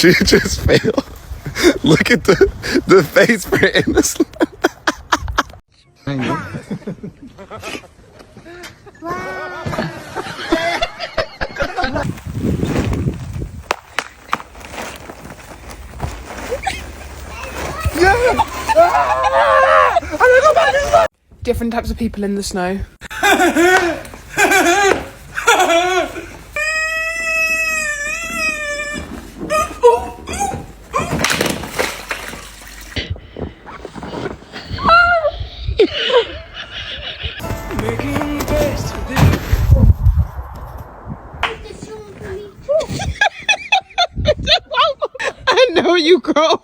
She just failed. Look at the face print in this. Different types of people in the snow. I know you go.